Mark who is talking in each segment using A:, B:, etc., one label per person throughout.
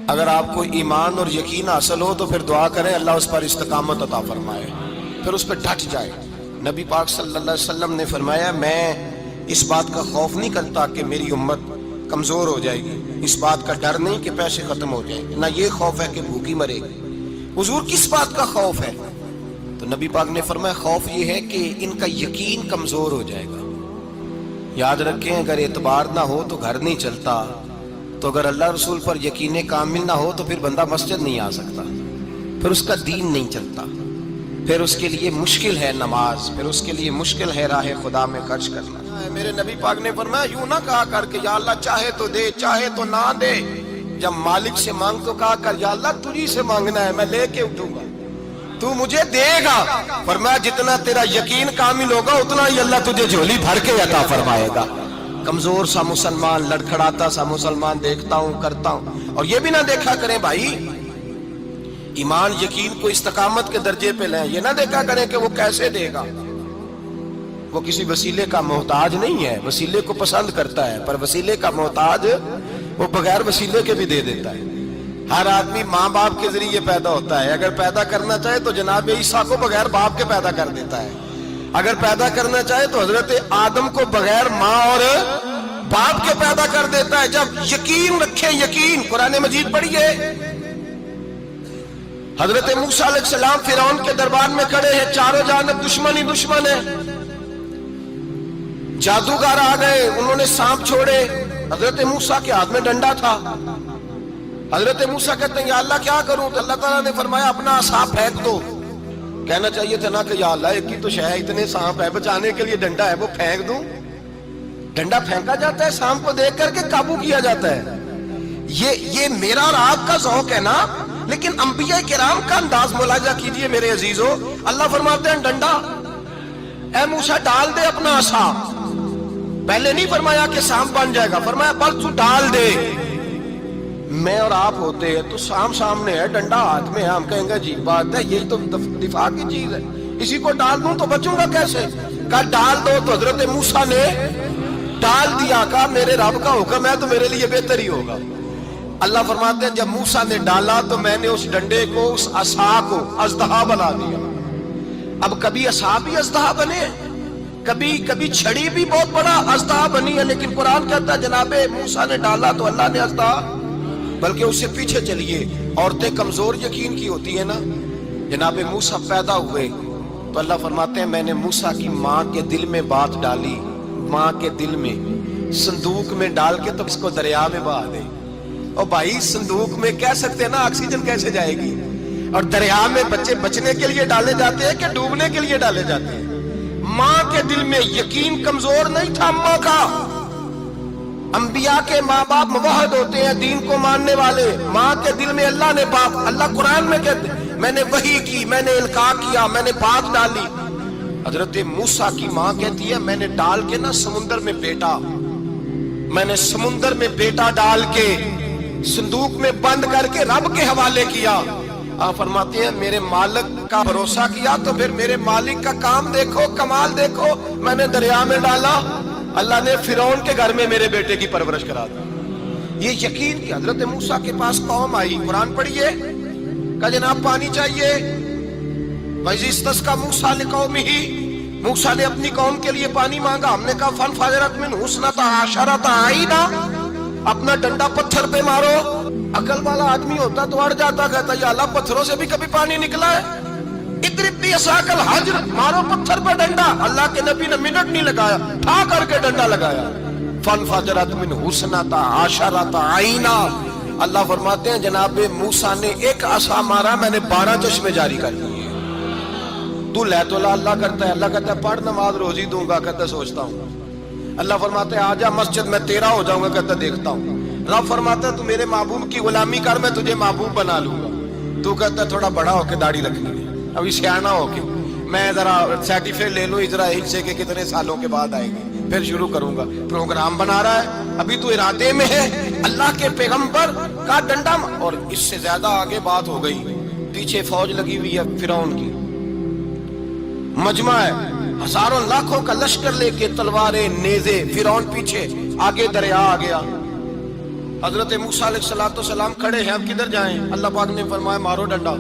A: اگر آپ کو ایمان اور یقین حاصل ہو تو پھر دعا کریں اللہ اس پر استقامت عطا فرمائے، پھر اس پہ ڈٹ جائے۔ نبی پاک صلی اللہ علیہ وسلم نے فرمایا میں اس بات کا خوف نہیں کرتا کہ میری امت کمزور ہو جائے گی، اس بات کا ڈر نہیں کہ پیسے ختم ہو جائیں گے، نہ یہ خوف ہے کہ بھوکی مرے گی۔ حضور کس بات کا خوف ہے؟ تو نبی پاک نے فرمایا خوف یہ ہے کہ ان کا یقین کمزور ہو جائے گا۔ یاد رکھیں اگر اعتبار نہ ہو تو گھر نہیں چلتا، تو اگر اللہ رسول پر یقین کامل نہ ہو تو پھر بندہ مسجد نہیں آ سکتا، پھر اس کا دین نہیں چلتا، پھر اس کے لیے مشکل ہے نماز، پھر اس کے لیے مشکل ہے راہ خدا میں خرچ کرنا۔ میرے نبی پاک نے فرمایا یوں نہ کہا کر کہ یا اللہ چاہے تو دے چاہے تو نہ دے، جب مالک سے مانگ تو کہا کر یا اللہ تجھی سے مانگنا ہے، میں لے کے اٹھوں گا، تو مجھے دے گا۔ فرمایا جتنا تیرا یقین کامل ہوگا اتنا ہی اللہ تجھے جھولی بھر کے عطا فرمائے گا۔ کمزور سا مسلمان، لڑکھڑاتا سا مسلمان دیکھتا ہوں کرتا ہوں، اور یہ بھی نہ دیکھا کریں بھائی ایمان یقین کو استقامت کے درجے پہ لیں، یہ نہ دیکھا کریں کہ وہ کیسے دے گا، وہ کسی وسیلے کا محتاج نہیں ہے، وسیلے کو پسند کرتا ہے، پر وسیلے کا محتاج وہ بغیر وسیلے کے بھی دے دیتا ہے۔ ہر آدمی ماں باپ کے ذریعے پیدا ہوتا ہے، اگر پیدا کرنا چاہے تو جناب عیسیٰ کو بغیر باپ کے پیدا کر دیتا ہے، اگر پیدا کرنا چاہے تو حضرت آدم کو بغیر ماں اور باپ کے پیدا کر دیتا ہے۔ جب یقین رکھیں، یقین قرآن مجید پڑھیے، حضرت موسیٰ علیہ السلام فرعون کے دربار میں کھڑے ہیں، چاروں جانب دشمن ہی دشمن ہے، جادوگر آ گئے، انہوں نے سانپ چھوڑے، حضرت موسیٰ کے ہاتھ میں ڈنڈا تھا۔ حضرت موسیٰ کہتے ہیں یا اللہ کیا کروں؟ تو اللہ تعالیٰ نے فرمایا اپنا عصا پھینک دو۔ کہنا چاہیے تھا نا کہ یا اللہ ایک ہی تو شے ہے، اتنے سانپ ہے، بچانے کے لیے ڈنڈا ہے، وہ پھینک دوں؟ ڈنڈا پھینکا جاتا ہے، سانپ کو دیکھ کر کے قابو کیا جاتا ہے۔ یہ میرا اور آپ کا ذوق ہے نا، لیکن انبیاء کرام کا انداز ملاحظہ کیجئے میرے عزیزو۔ اللہ فرماتے ہیں ڈنڈا، اے موسیٰ ڈال دے اپنا عصا۔ پہلے نہیں فرمایا کہ سانپ بن جائے گا، فرمایا بس تو ڈال دے۔ میں اور آپ ہوتے ہیں تو سام سامنے ہے، ڈنڈا ہاتھ میں ہے، ہم کہیں گے جی بات ہے، یہی تو دفاع کی چیز ہے، اسی کو ڈال دوں تو بچوں گا کیسے؟ کہا ڈال دو، تو حضرت موسیٰ نے ڈال دیا، کہا میرے رب کا حکم ہے تو میرے لیے بہتر ہی ہوگا۔ اللہ فرماتے ہیں جب موسیٰ نے ڈالا تو میں نے اس ڈنڈے کو، اس عصا کو اژدہا بنا دیا۔ اب کبھی عصا بھی اژدہا بنے، کبھی چھڑی بھی بہت بڑا اژدہا بنی ہے، لیکن قرآن کہتا ہے جناب موسیٰ نے ڈالا تو اللہ نے اژدہا، بلکہ اس سے پیچھے چلیے، عورتیں کمزور یقین کی ہوتی ہیں نا۔ جناب موسیٰ پیدا ہوئے تو اللہ فرماتے ہیں میں نے موسیٰ کی ماں کے دل میں بات ڈالی، ماں کے دل میں، صندوق میں ڈال کے تو اس کو دریا میں بہا دے۔ اور بھائی صندوق میں کہہ سکتے ہیں نا آکسیجن کیسے جائے گی، اور دریا میں بچے بچنے کے لیے ڈالے جاتے ہیں کہ ڈوبنے کے لیے ڈالے جاتے ہیں۔ ماں کے دل میں یقین کمزور نہیں تھا ماں کا۔ انبیاء کے ماں باپ موحد ہوتے ہیں، دین کو ماننے والے، ماں کے دل میں اللہ نے بات، اللہ قرآن میں کہتے میں نے وحی کی، میں نے القاء کیا، میں نے بات ڈالی۔ حضرت موسیٰ کی ماں کہتی ہے میں نے ڈال کے نا سمندر میں بیٹا، میں نے سمندر میں بیٹا ڈال کے صندوق میں بند کر کے رب کے حوالے کیا۔ آپ فرماتے ہیں میرے مالک کا بھروسہ کیا تو پھر میرے مالک کا کام دیکھو، کمال دیکھو، میں نے دریا میں ڈالا، اللہ نے فرعون کے گھر میں میرے بیٹے کی پرورش کرا دی۔ یہ یقین کہ حضرت موسیٰ کے پاس قوم آئی، قرآن پڑھیے، کہا جناب پانی چاہیے، وَإِذِ اسْتَسْقَىٰ مُوسَىٰ لِقَوْمِهِ، موسیٰ نے اپنی قوم کے لیے پانی مانگا، ہم نے کہا فَانْفَجَرَتْ مِنْهُ اثْنَتَا عَشَرَةَ عَيْنًا، اپنا ڈنڈا پتھر پہ مارو۔ عقل والا آدمی ہوتا تو اڑ جاتا، کہتا یا اللہ پتھروں سے بھی کبھی پانی نکلا ہے؟ اضرب بعصاک الحجر، مارو پتھر پہ ڈنڈا۔ اللہ کے نبی نے منٹ نہیں لگایا، ٹھا کر کے ڈنڈا لگایا۔ فَانْفَجَرَتْ مِنْهُ اثْنَتَا عَشَرَةَ عَيْنًا، اللہ فرماتے ہیں جناب موسیٰ نے ایک عصا مارا، میں نے 12 چشمے جاری کر دیے۔ تو لے تو اللہ کرتا ہے، اللہ کہتا ہے پڑھ نماز روزی دوں گا، کہتا ہے سوچتا ہوں۔ اللہ فرماتے ہیں آجا مسجد میں تیرا ہو جاؤں گا، کہتا ہے دیکھتا ہوں۔ رب فرماتا ہے تو میرے محبوب کی غلامی کر، میں تجھے محبوب بنا لوں گا۔ تو کہتا ہے تھوڑا بڑا ہو کے داڑھی رکھنی ہے، ابھی سیانا ہو کے میں ذرا سرٹیفکیٹ لے لوں اسرائیل سے کہ کتنے سالوں کے بعد آئے گی، پھر شروع کروں گا۔ پروگرام بنا رہا ہے، ابھی تو ارادے میں ہے۔ اللہ کے پیغمبر کا ڈنڈا، اور اس سے زیادہ آگے بات ہو گئی، پیچھے فوج لگی ہوئی ہے فرعون کی، مجمع ہے، ہزاروں لاکھوں کا لشکر لے کے، تلواریں نیزے، فرعون پیچھے، آگے دریا آ گیا۔ حضرت موسیٰ علیہ السلام کھڑے ہیں، اب کدھر جائیں؟ اللہ پاک نے فرمایا مارو ڈنڈا۔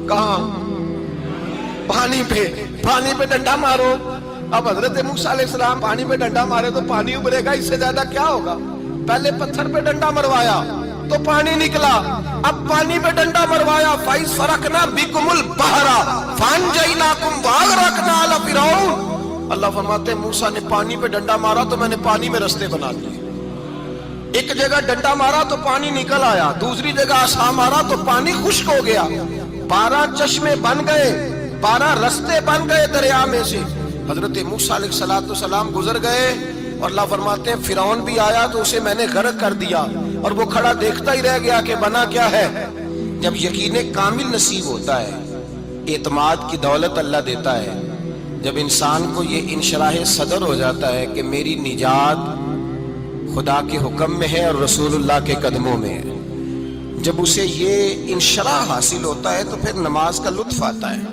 A: کہاں؟ پانی پہ ڈنڈا مارو۔ اب حضرت موسیٰ علیہ السلام پانی پہ ڈنڈا مارے تو پانی ابھرے گا، اس سے زیادہ کیا ہوگا؟ پہلے پتھر پہ ڈنڈا مروایا تو پانی نکلا، اب پانی پہ ڈنڈا مروایا، فَإِذْ فَرَقْنَا بِكُمُ الْبَحْرَ فَأَنْجَيْنَاكُمْ وَأَغْرَقْنَا آلَ فِرْعَوْنَ۔ اللہ فرماتے ہیں موسیٰ نے پانی پہ ڈنڈا مارا تو میں نے پانی میں رستے بنا دیے۔ ایک جگہ ڈنڈا مارا تو پانی نکل آیا، دوسری جگہ عصا مارا تو پانی خشک ہو گیا، 12 چشمے بن گئے، 12 رستے بن گئے دریا میں سے۔ حضرت موسیٰ علیہ السلام گزر گئے اور اللہ فرماتے ہیں فرعون بھی آیا تو اسے میں نے غرق کر دیا، اور وہ کھڑا دیکھتا ہی رہ گیا کہ بنا کیا ہے۔ جب یقین کامل نصیب ہوتا ہے، اعتماد کی دولت اللہ دیتا ہے، جب انسان کو یہ انشراح صدر ہو جاتا ہے کہ میری نجات خدا کے حکم میں ہے اور رسول اللہ کے قدموں میں ہے، جب اسے یہ انشراح حاصل ہوتا ہے تو پھر نماز کا لطف آتا ہے۔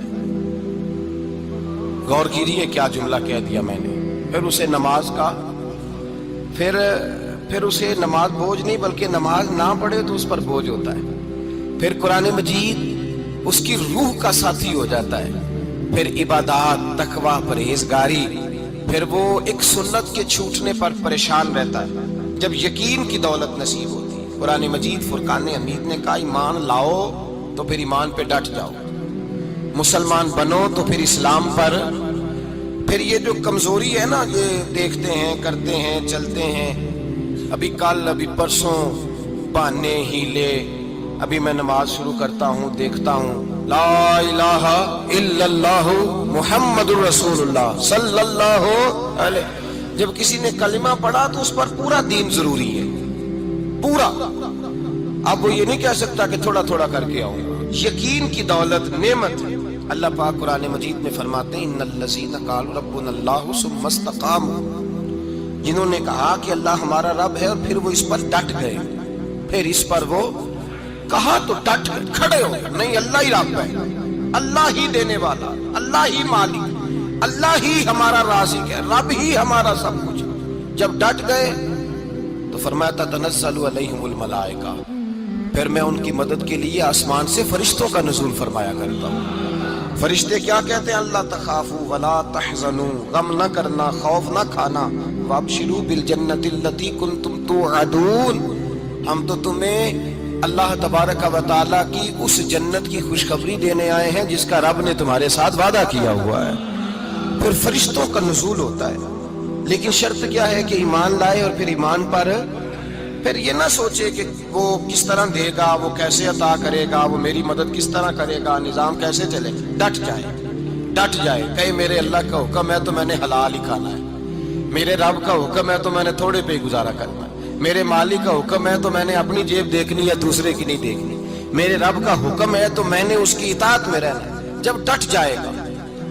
A: غور کیجیے کیا جملہ کہہ دیا میں نے، پھر اسے نماز کا پھر اسے نماز بوجھ نہیں بلکہ نماز نہ پڑھے تو اس پر بوجھ ہوتا ہے، پھر قرآن مجید اس کی روح کا ساتھی ہو جاتا ہے، پھر عبادات، تقوی، پرہیزگاری، پھر وہ ایک سنت کے چھوٹنے پر پریشان رہتا ہے۔ جب یقین کی دولت نصیب ہوتی ہے، قرآن مجید فرقان حمید نے کہا ایمان لاؤ تو پھر ایمان پہ ڈٹ جاؤ، مسلمان بنو تو پھر اسلام پر۔ پھر یہ جو کمزوری ہے نا، یہ دیکھتے ہیں، کرتے ہیں، چلتے ہیں، ابھی کل ابھی پرسوں، بہانے ہیلے، ابھی میں نماز شروع کرتا ہوں، دیکھتا ہوں لا الہ الا اللہ محمد الرسول اللہ صلی اللہ علیہ۔ جب کسی نے کلمہ پڑھا تو اس پر پورا دین ضروری ہے، پورا۔ اب وہ یہ نہیں کہہ سکتا کہ تھوڑا تھوڑا کر کے آؤں۔ یقین کی دولت نعمت ہے۔ اللہ پاک قرآن مجید میں فرماتے ہیں ان الذین قالوا ربنا اللہ ثم استقاموا، جنہوں نے کہا کہ اللہ ہمارا رب ہے اور پھر وہ اس پر ڈٹ گئے، پھر اس پر وہ کہا تو ڈٹ گئے، کھڑے ہو گئے، نہیں اللہ ہی رب ہے، اللہ ہی دینے والا، اللہ ہی مالک، اللہ ہی ہمارا رازق ہے، رب ہی ہمارا سب کچھ۔ جب ڈٹ گئے تو فرمایا تنزل علیہم الملائکہ، پھر میں ان کی مدد کے لیے آسمان سے فرشتوں کا نزول فرمایا کرتا ہوں۔ فرشتے کیا کہتے ہیں؟ اللہ تخافوا ولا تحزنوا، غم نہ کرنا، خوف نہ کھانا، وابشروا بالجنۃ التي کنتم توعدون، ہم تو تمہیں اللہ تبارک و تعالیٰ کی اس جنت کی خوشخبری دینے آئے ہیں جس کا رب نے تمہارے ساتھ وعدہ کیا ہوا ہے۔ پھر فرشتوں کا نزول ہوتا ہے، لیکن شرط کیا ہے کہ ایمان لائے، اور پھر ایمان پر پھر یہ نہ سوچے کہ وہ کس طرح دے گا، وہ کیسے عطا کرے گا، وہ میری مدد کس طرح کرے گا، نظام کیسے چلے، ڈٹ جائے، کہے میرے اللہ کا حکم ہے تو میں نے حلال ہی کھانا ہے، میرے رب کا حکم ہے تو میں نے تھوڑے پہ گزارا کرنا ہے، میرے مالک کا حکم ہے تو میں نے اپنی جیب دیکھنی ہے، دوسرے کی نہیں دیکھنی، میرے رب کا حکم ہے تو میں نے اس کی اطاعت میں رہنا ہے۔ جب ڈٹ جائے گا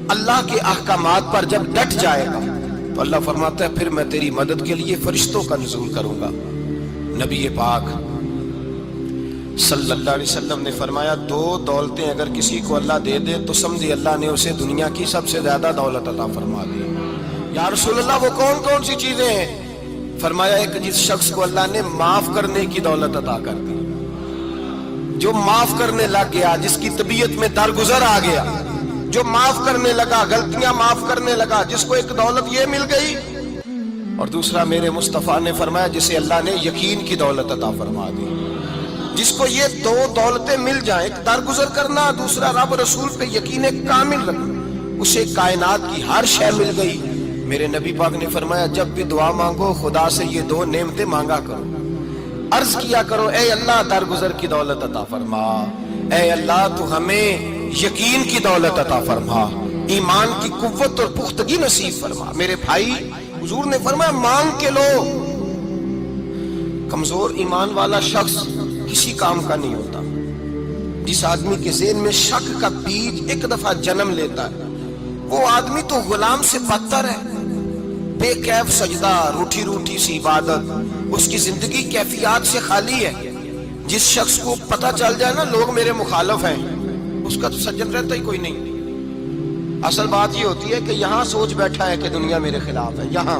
A: اللہ کے احکامات پر، جب ڈٹ جائے گا تو اللہ فرماتا ہے پھر میں تیری مدد کے لیے فرشتوں کا نزول کروں گا۔ نبی پاک صلی اللہ علیہ وسلم نے فرمایا 2 دولتیں اگر کسی کو اللہ دے دے تو سمجھے اللہ نے اسے دنیا کی سب سے زیادہ دولت عطا فرما دی۔ یا رسول اللہ وہ کون کون سی چیزیں ہیں؟ فرمایا ایک جس شخص کو اللہ نے معاف کرنے کی دولت عطا کر دی، جو معاف کرنے لگ گیا، جس کی طبیعت میں درگزر آ گیا، جو معاف کرنے لگا، غلطیاں معاف کرنے لگا، جس کو ایک دولت یہ مل گئی۔ اور دوسرا میرے مصطفیٰ نے فرمایا جسے اللہ نے یقین کی دولت عطا فرما دی، جس کو یہ 2 دولتیں مل جائیں، ایک درگزر کرنا، دوسرا رب رسول پہ یقین کامل رکھنا، اسے کائنات کی ہر شے مل گئی۔ میرے نبی پاک نے فرمایا جب بھی دعا مانگو خدا سے یہ 2 نعمتیں مانگا کرو، عرض کیا کرو اے اللہ درگزر کی دولت عطا فرما، اے اللہ تو ہمیں یقین کی دولت عطا فرما، ایمان کی قوت اور پختگی نصیب فرما۔ میرے بھائی حضور نے فرمایا مانگ کے لو۔ کمزور ایمان والا شخص کسی کام کا نہیں ہوتا۔ جس آدمی کے ذہن میں شک کا بیج ایک دفعہ جنم لیتا ہے وہ آدمی تو غلام سے بدتر ہے، بے کیف سجدہ، روٹھی روٹھی سی عبادت، اس کی زندگی کیفیات سے خالی ہے۔ جس شخص کو پتہ چل جائے نا لوگ میرے مخالف ہیں، اس کا تو سجن رہتا ہی کوئی نہیں۔ اصل بات یہ ہوتی ہے کہ یہاں سوچ بیٹھا ہے کہ دنیا میرے خلاف ہے، یہاں